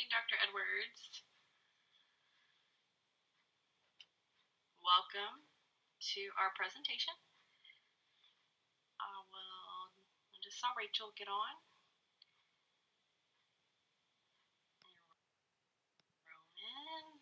Hey, Dr. Edwards. Welcome to our presentation. I just saw Rachel get on. Roman.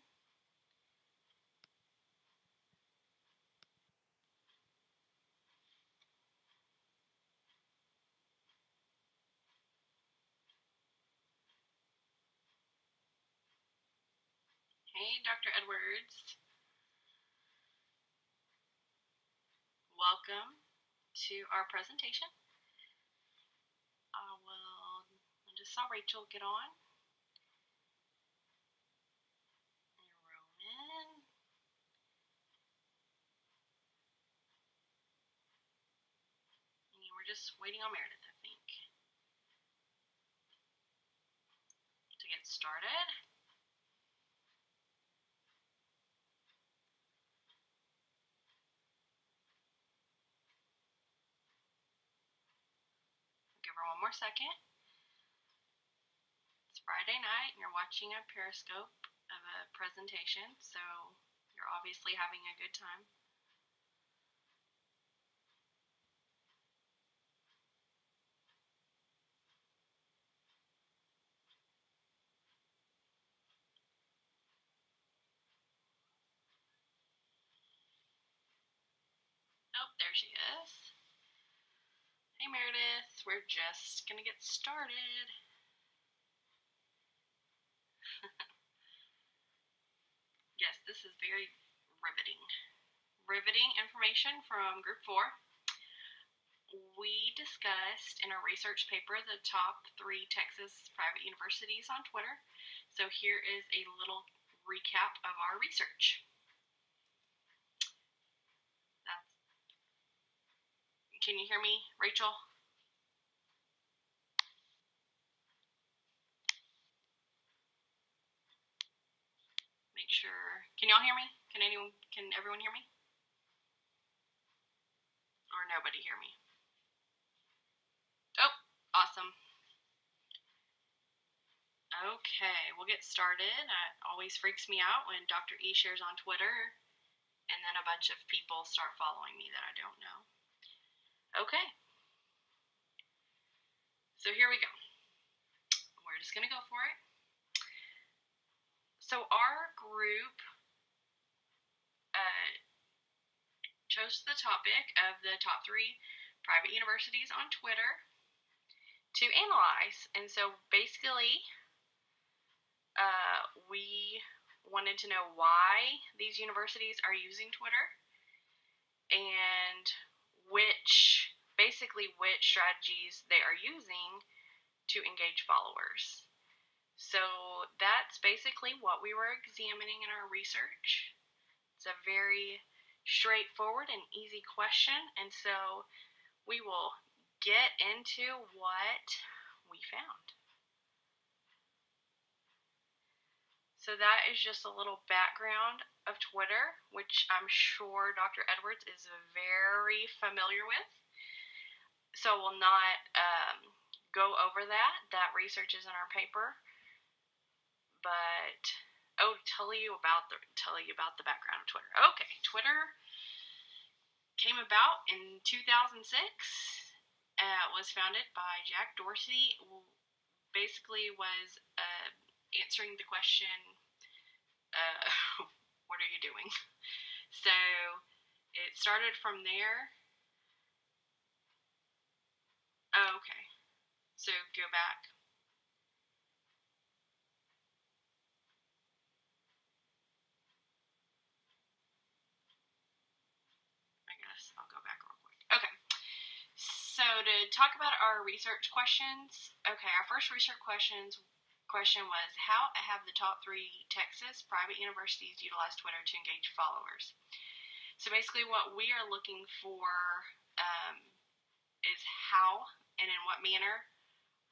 Hey, Dr. Edwards. Welcome to our presentation. I just saw Rachel get on. Roman. And we're just waiting on Meredith, I think, to get started. I'll give her one more second. It's Friday night and you're watching a Periscope of a presentation, so you're obviously having a good time. Oh, there she is. Hey Meredith, we're just gonna get started. Yes, this is very riveting. Riveting information from Group 4. We discussed in our research paper the top 3 Texas private universities on Twitter. So here is a little recap of our research. Can you hear me, Rachel? Make sure. Can y'all hear me? Can everyone hear me? Or nobody hear me? Oh, awesome. Okay, we'll get started. It always freaks me out when Dr. E shares on Twitter and then a bunch of people start following me that I don't know. Okay. So here we go. We're just going to go for it. So our group chose the topic of the top 3 private universities on Twitter to analyze. And so basically, we wanted to know why these universities are using Twitter and which strategies they are using to engage followers. So that's basically what we were examining in our research. It's a very straightforward and easy question, and so we will get into what we found. So that is just a little background of Twitter, which I'm sure Dr. Edwards is very familiar with. So we'll not go over that. That research is in our paper. But tell you about the background of Twitter. Okay, Twitter came about in 2006. Was founded by Jack Dorsey. Basically, was answering the question, "What are you doing?" So it started from there. Okay, so go back. I guess I'll go back real quick. Okay. So to talk about our research questions, okay, our first research question was how have the top 3 Texas private universities utilized Twitter to engage followers. So basically what we are looking for is how and in what manner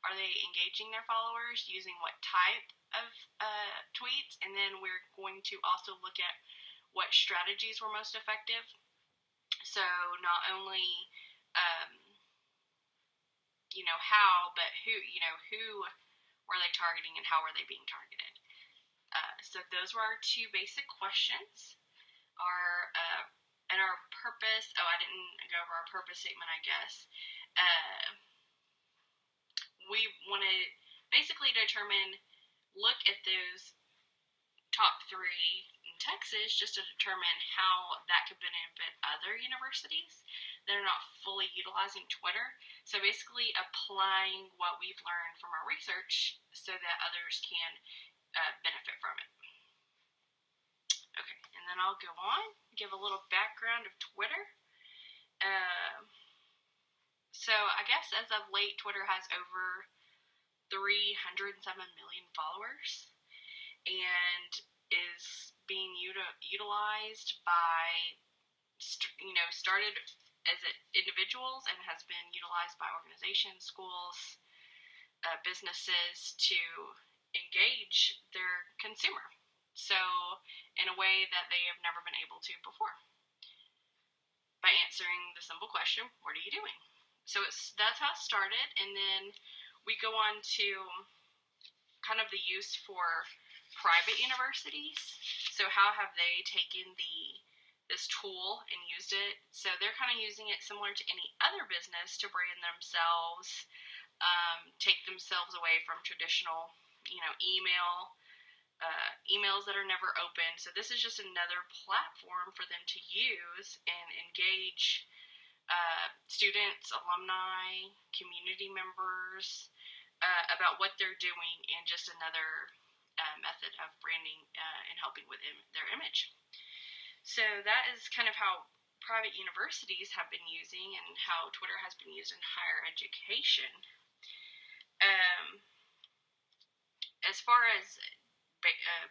are they engaging their followers, using what type of tweets, and then we're going to also look at what strategies were most effective. So not only how, but who were they targeting and how were they being targeted? So those were our two basic questions. And our purpose, I didn't go over our purpose statement, I guess. We want to basically look at those top 3 in Texas just to determine how that could benefit other universities that are not fully utilizing Twitter. So basically applying what we've learned from our research so that others can benefit from it. Okay, and then I'll go on, give a little background of Twitter. So I guess as of late, Twitter has over 307 million followers and is being utilized by, started as individuals and has been utilized by organizations, schools, businesses to engage their consumer. So in a way that they have never been able to before, by answering the simple question, what are you doing? So that's how it started, and then we go on to kind of the use for private universities. So how have they taken this tool and used it? So they're kind of using it similar to any other business to brand themselves, take themselves away from traditional, emails that are never open. So this is just another platform for them to use and engage students, alumni, community members about what they're doing, and just another method of branding and helping with their image. So that is kind of how private universities have been using and how Twitter has been used in higher education. As far as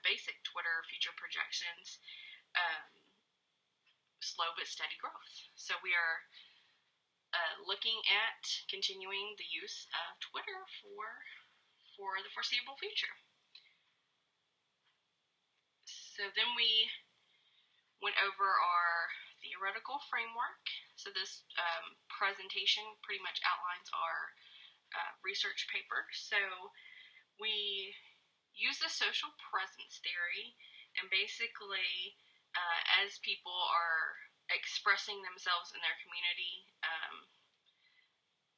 basic Twitter future projections, slow but steady growth. So we are looking at continuing the use of Twitter for the foreseeable future. So then we went over our theoretical framework. So this presentation pretty much outlines our research paper. So we use the social presence theory, and basically as people are expressing themselves in their community,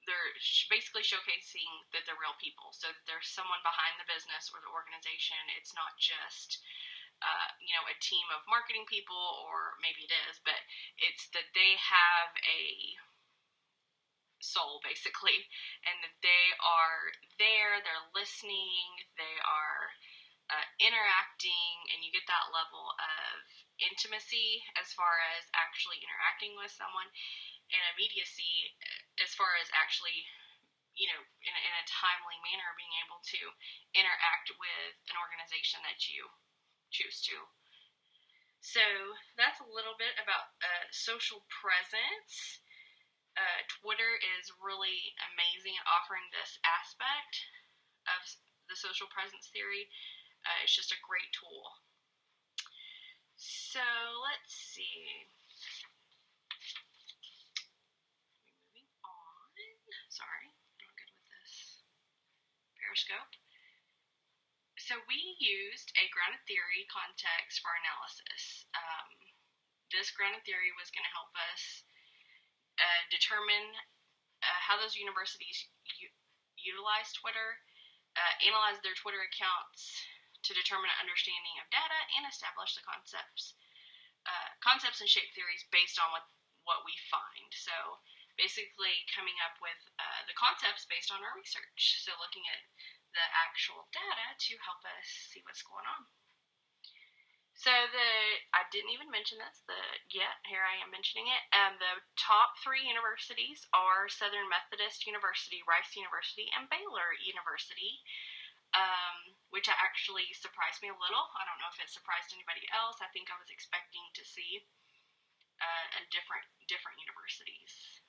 they're basically showcasing that they're real people, so that there's someone behind the business or the organization. It's not just a team of marketing people, or maybe it is, but it's that they have a soul, basically, and that they are there, they're listening, they are interacting, and you get that level of intimacy as far as actually interacting with someone, and immediacy as far as actually, in a timely manner, being able to interact with an organization that you choose to. So that's a little bit about social presence. Twitter is really amazing at offering this aspect of the social presence theory. It's just a great tool. So let's see. Moving on. Sorry, I'm not good with this Periscope. So we used a grounded theory context for analysis. This grounded theory was going to help us determine how those universities utilize Twitter, analyze their Twitter accounts to determine an understanding of data, and establish the concepts and shape theories based on what we find. So basically coming up with the concepts based on our research. So looking at the actual data to help us see what's going on. So I didn't even mention this yet. Here I am mentioning it. The top 3 universities are Southern Methodist University, Rice University, and Baylor University, which actually surprised me a little. I don't know if it surprised anybody else. I think I was expecting to see different universities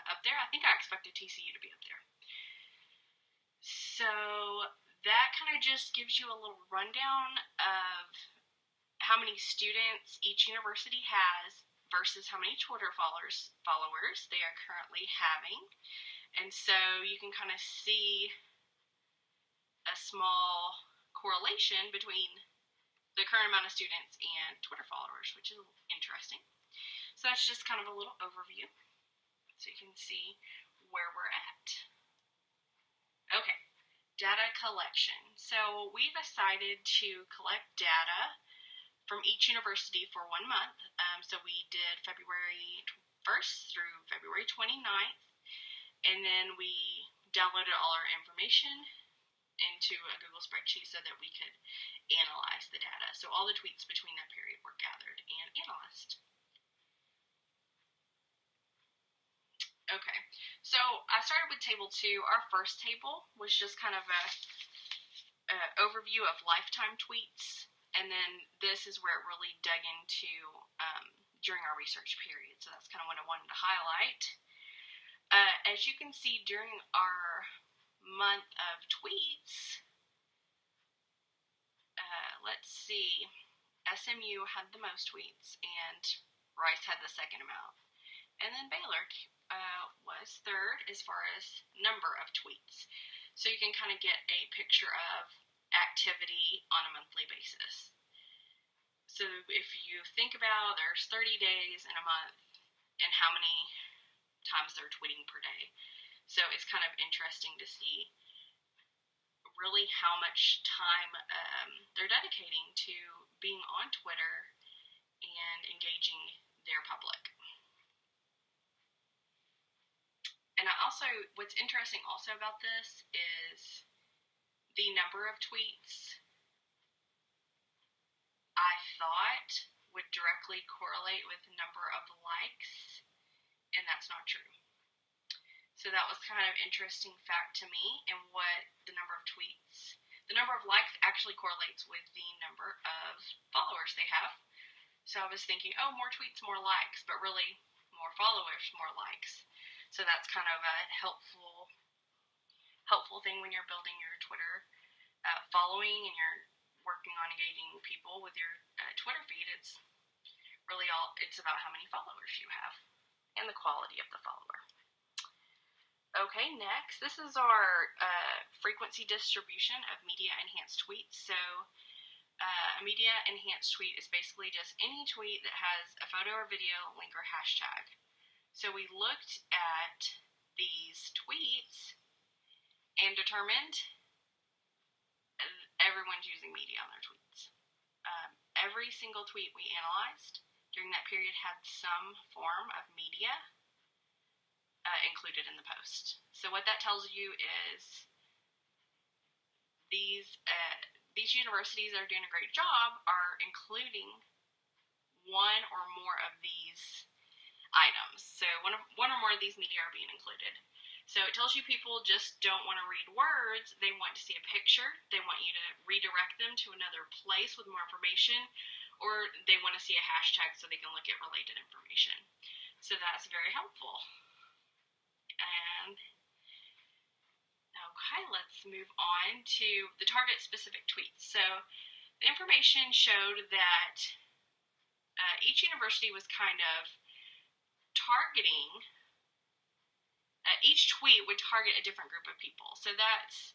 up there. I think I expected TCU to be up there. So that kind of just gives you a little rundown of how many students each university has versus how many Twitter followers they are currently having. And so you can kind of see a small correlation between the current amount of students and Twitter followers, which is interesting. So that's just kind of a little overview so you can see where we're at. Okay, data collection. So we decided to collect data from each university for 1 month. So we did February 1st through February 29th, and then we downloaded all our information into a Google spreadsheet so that we could analyze the data. So all the tweets between that period were gathered and analyzed. Okay, so I started with table 2. Our first table was just kind of a overview of lifetime tweets, and then this is where it really dug into during our research period. So that's kind of what I wanted to highlight. As you can see, during our month of tweets, let's see, SMU had the most tweets, and Rice had the second amount. And then Baylor was third as far as number of tweets. So you can kind of get a picture of activity on a monthly basis. So if you think about there's 30 days in a month and how many times they're tweeting per day. So it's kind of interesting to see really how much time they're dedicating to being on Twitter and engaging their public. And what's interesting also about this is the number of tweets I thought would directly correlate with the number of likes, and that's not true. So that was kind of interesting fact to me, and what the number of likes actually correlates with the number of followers they have. So I was thinking, oh, more tweets, more likes, but really more followers, more likes. So that's kind of a helpful thing when you're building your Twitter following and you're working on engaging people with your Twitter feed. It's about how many followers you have and the quality of the follower. Okay, next, this is our frequency distribution of media-enhanced tweets. So a media-enhanced tweet is basically just any tweet that has a photo or video, link, or hashtag. So we looked at these tweets and determined everyone's using media on their tweets. Every single tweet we analyzed during that period had some form of media included in the post. So what that tells you is these universities that are doing a great job are including one or more of these items. So one or more of these media are being included. So it tells you people just don't want to read words. They want to see a picture. They want you to redirect them to another place with more information, or they want to see a hashtag so they can look at related information. So that's very helpful. And okay, let's move on to the target specific tweets. So the information showed that each university was kind of targeting, each tweet would target a different group of people. So that's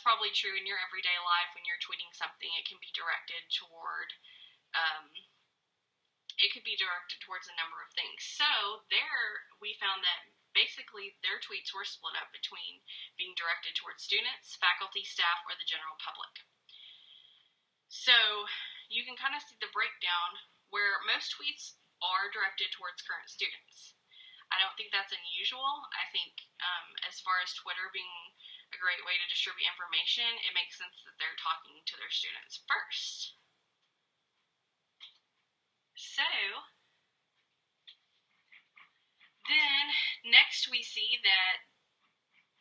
probably true in your everyday life. When you're tweeting something, it can be directed toward a number of things. So there we found that basically their tweets were split up between being directed towards students, faculty, staff, or the general public. So you can kind of see the breakdown where most tweets are directed towards current students. I don't think that's unusual. I think as far as Twitter being a great way to distribute information, it makes sense that they're talking to their students first. So then next we see that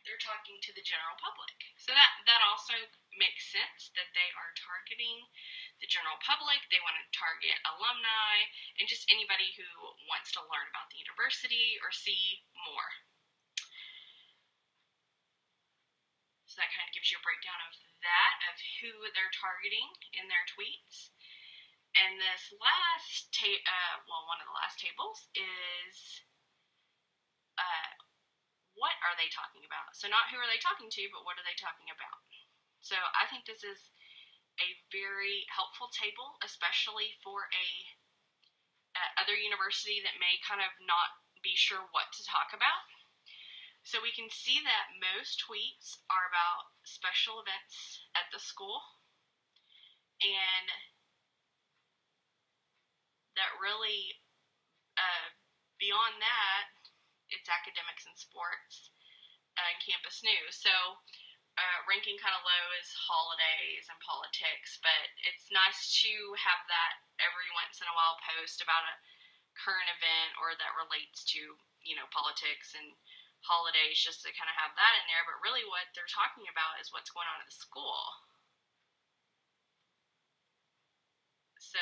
they're talking to the general public. So that also makes sense that they are targeting the general public. They want to target alumni and just anybody who wants to learn about the university or see more. So that kind of gives you a breakdown of who they're targeting in their tweets. And this last one of the last tables is what are they talking about? So not who are they talking to, but what are they talking about? So I think this is a very helpful table, especially for a other university that may kind of not be sure what to talk about. So we can see that most tweets are about special events at the school, and that really, beyond that, it's academics and sports and campus news. So ranking kind of low is holidays and politics, but it's nice to have that every once in a while post about a current event or that relates to, politics and holidays, just to kind of have that in there. But really what they're talking about is what's going on at the school. So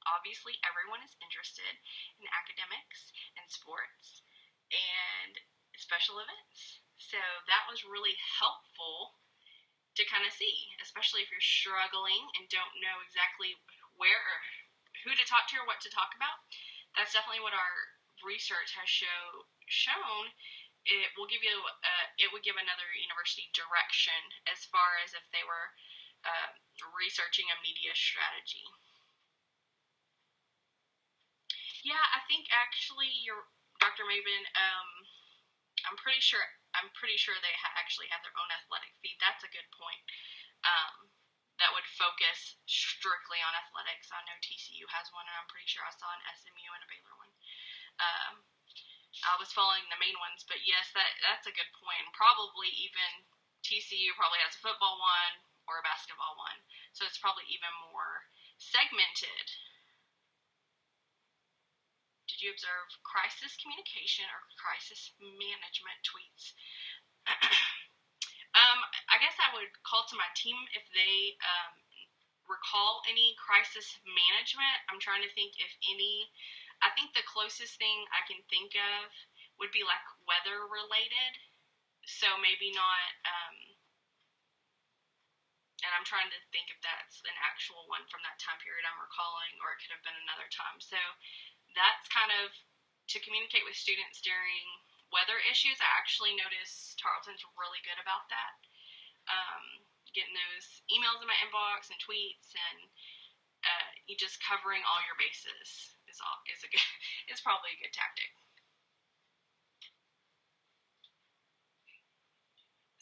obviously everyone is interested in academics and sports and special events. So that was really helpful to kind of see, especially if you're struggling and don't know exactly where or who to talk to or what to talk about. That's definitely what our research has shown. It will give you it would give another university direction as far as if they were researching a media strategy. Yeah, I think actually you're Dr. Maven. I'm pretty sure they actually have their own athletic feed. That's a good point. That would focus strictly on athletics. I know TCU has one, and I'm pretty sure I saw an SMU and a Baylor one. I was following the main ones, but yes, that's a good point. Probably even TCU probably has a football one or a basketball one, so it's probably even more segmented. Did you observe crisis communication or crisis management tweets? I guess I would call to my team if they recall any crisis management. I'm trying to think if any. I think the closest thing I can think of would be like weather related. So maybe not. And I'm trying to think if that's an actual one from that time period I'm recalling, or it could have been another time. So that's kind of to communicate with students during weather issues. I actually noticed Tarleton's really good about that. Getting those emails in my inbox and tweets, and you just covering all your bases is probably a good tactic.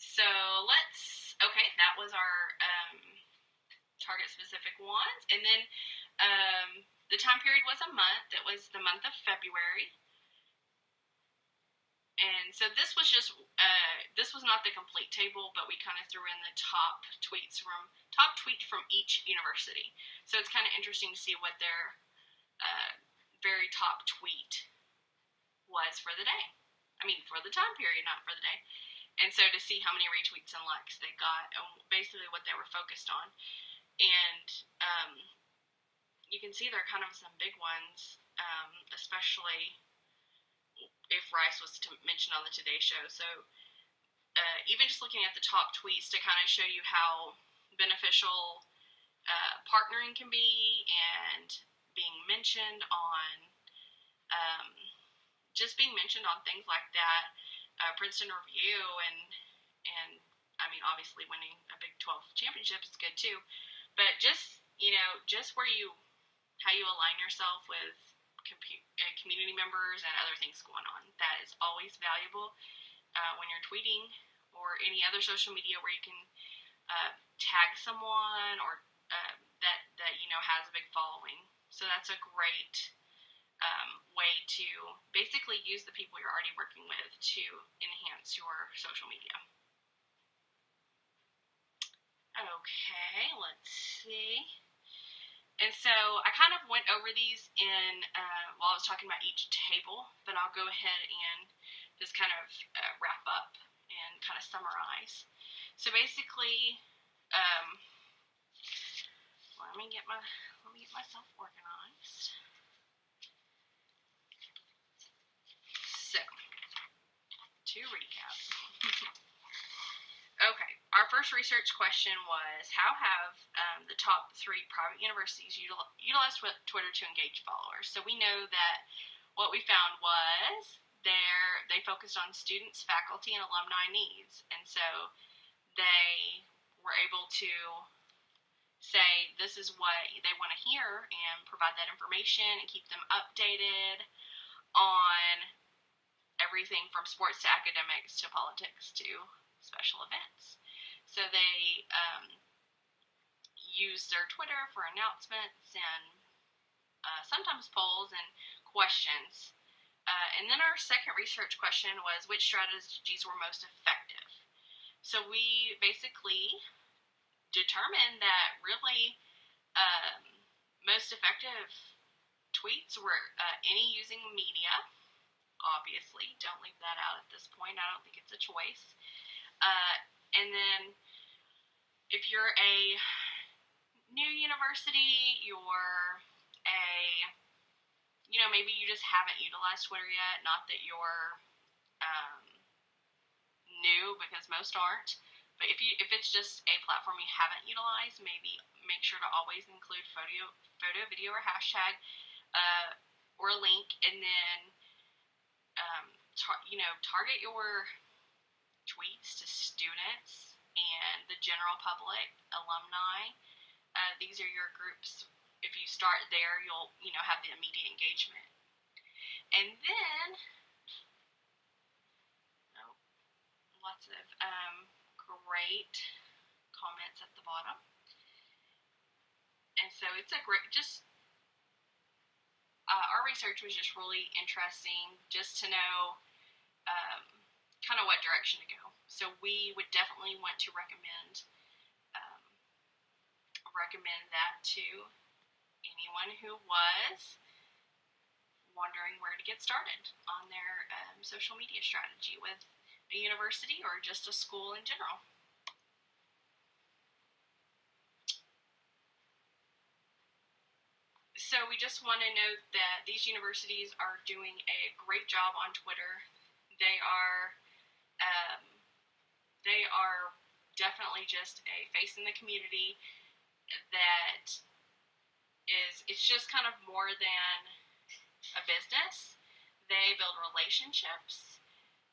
So that was our target specific ones, and then the time period was a month. It was the month of February. And so this was not the complete table, but we kind of threw in the top tweet from each university. So it's kind of interesting to see what their very top tweet was for the day. I mean, for the time period, not for the day. And so to see how many retweets and likes they got, and basically what they were focused on. And you can see there are kind of some big ones, especially if Rice was mentioned on the Today Show. So even just looking at the top tweets to kind of show you how beneficial partnering can be, and being mentioned on just being mentioned on things like that. Princeton Review, and I mean, obviously winning a Big 12 championship is good too, but just how you align yourself with community members and other things going on. That is always valuable when you're tweeting or any other social media where you can tag someone or that has a big following. So that's a great way to basically use the people you're already working with to enhance your social media. Okay, let's see. And so I kind of went over these while I was talking about each table, but I'll go ahead and just kind of wrap up and kind of summarize. So basically, let me get myself organized. So, to recap. Okay, our first research question was, how have the top 3 private universities utilized Twitter to engage followers? So we know that what we found was they focused on students, faculty, and alumni needs. And so they were able to say this is what they want to hear and provide that information and keep them updated on everything from sports to academics to politics to special events. So they use their Twitter for announcements and sometimes polls and questions. And then our second research question was which strategies were most effective. So we basically determined that really most effective tweets were any using media. Obviously, don't leave that out at this point. I don't think it's a choice. And then if you're a new university, you're maybe you just haven't utilized Twitter yet. Not that you're new, because most aren't. But if it's just a platform you haven't utilized, maybe make sure to always include photo, video, or hashtag, or a link, and then target your tweets to students and the general public, alumni. These are your groups. If you start there, you'll have the immediate engagement. And then lots of great comments at the bottom. And so it's a great, our research was just really interesting just to know kind of what direction to go. So we would definitely want to recommend that to anyone who was wondering where to get started on their social media strategy with a university or just a school in general. So we just want to note that these universities are doing a great job on Twitter. They are definitely just a face in the community that it's just kind of more than a business. They build relationships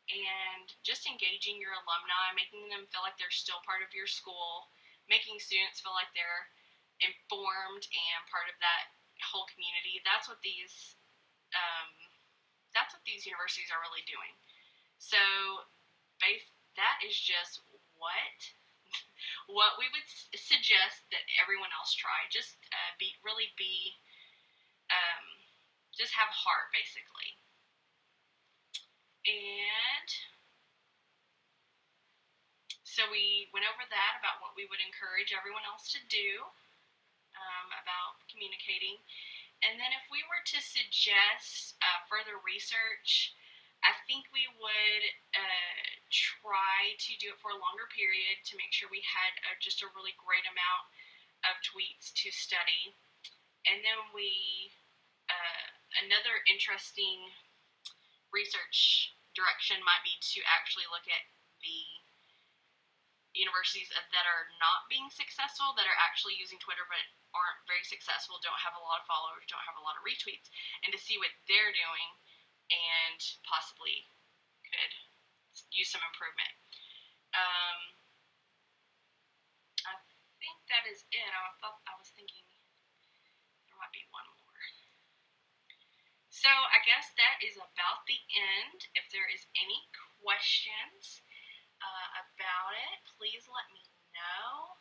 and just engaging your alumni, making them feel like they're still part of your school, making students feel like they're informed and part of that whole community. That's what these universities are really doing. So that is just what we would suggest that everyone else try. Just just have heart, basically. And so we went over that about what we would encourage everyone else to do about communicating. And then if we were to suggest further research, I think we would try to do it for a longer period to make sure we had just a really great amount of tweets to study. And then another interesting research direction might be to actually look at the universities that are not being successful, that are actually using Twitter but aren't very successful, don't have a lot of followers, don't have a lot of retweets, and to see what they're doing and possibly could use some improvement. I think that is it. I was thinking there might be one more. So I guess that is about the end. If there is any questions about it, please let me know.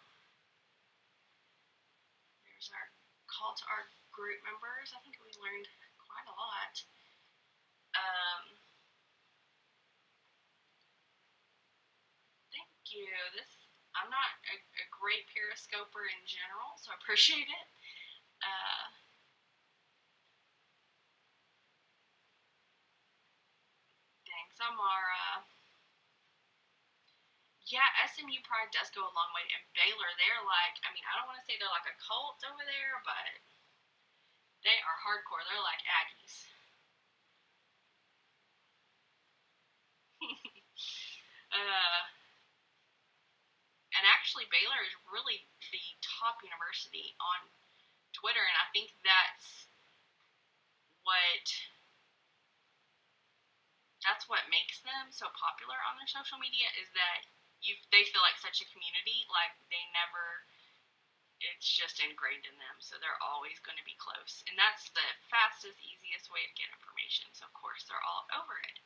There's our call to our group members. I think we learned quite a lot. Thank you. I'm not a great periscoper in general, so I appreciate it. Thanks, Amara. Yeah, SMU Pride does go a long way. And Baylor, they're like, I don't want to say they're like a cult over there, but they are hardcore. They're like Aggies. And actually, Baylor is really the top university on Twitter, and I think that's what makes them so popular on their social media, is that they feel like such a community, like they never, it's just ingrained in them, so they're always going to be close, and that's the fastest, easiest way to get information. So of course they're all over it.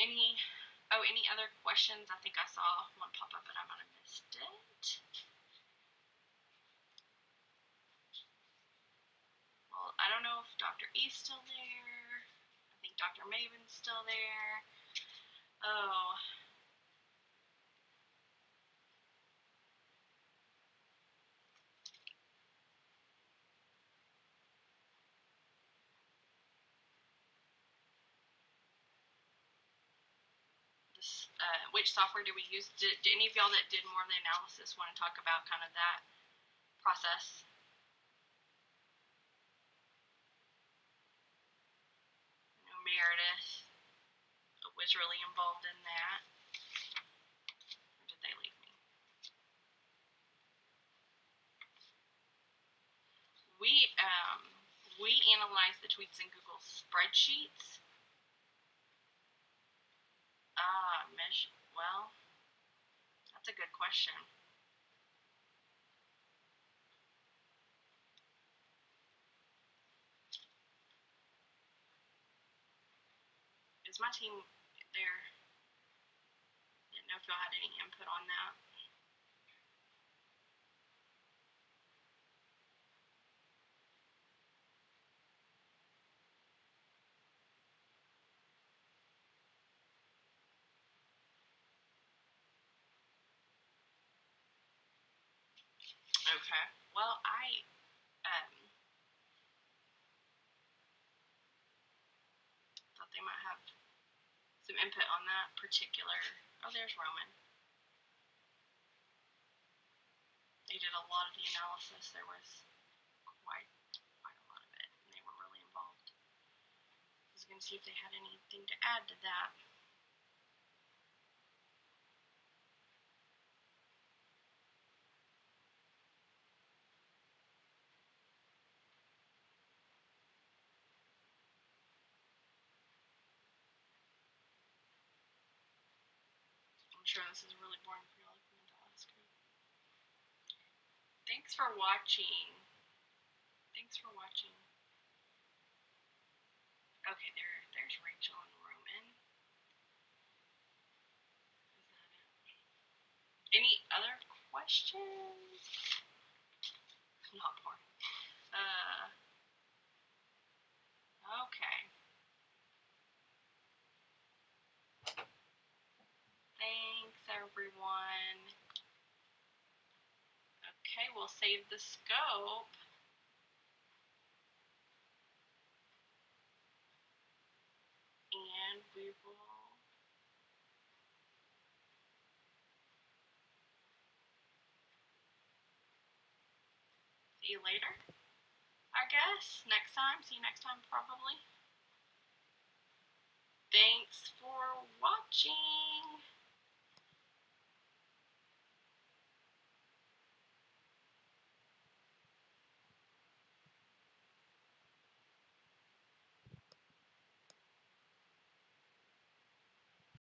Any other questions? I think I saw one pop up, but I might have missed it. Well, I don't know if Dr. E's still there. I think Dr. Maven's still there. Oh. Which software do we use? Did any of y'all that did more of the analysis want to talk about kind of that process? I know Meredith was really involved in that. Or did they leave me? We analyze the tweets in Google spreadsheets. Well, that's a good question. Is my team there? Didn't know if y'all had any input on that. Okay. Well, I thought they might have some input on that particular. Oh, there's Roman. They did a lot of the analysis. There was quite a lot of it, and they were really involved. I was going to see if they had anything to add to that. I'm sure this is really boring for y'all. Thanks for watching. Okay, there's Rachel and Roman. Any other questions? Not boring. Okay. Thanks, everyone. Okay, we'll save the scope. And we will see you later, I guess. Next time. See you next time, probably. Thanks for watching.